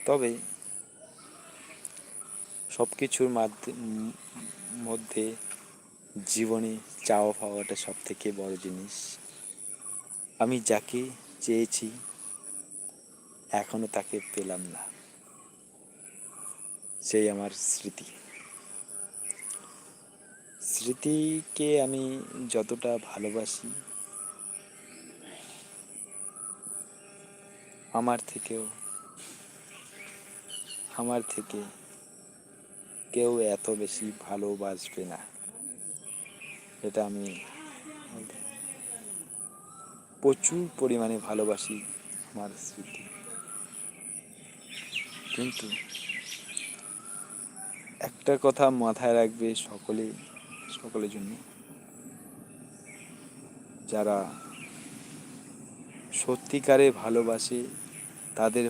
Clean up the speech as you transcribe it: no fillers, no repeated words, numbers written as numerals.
তবে সব কিছুর মধ্যে জীবনে চাওয়া পাওয়াটা সব থেকে বড় জিনিস। আমি যাকে চেয়েছি এখনো তাকে পেলাম না, সেই আমার স্মৃতি। স্মৃতিকে আমি যতটা ভালোবাসি, আমার থেকেও আমার থেকে কেউ এত বেশি ভালোবাসবে না, এটা আমি প্রচুর পরিমাণে ভালোবাসি আমার স্মৃতি। কিন্তু একটা কথা মাথায় রাখবে সকলের জন্য, যারা সত্যিকারে ভালোবাসে তাদের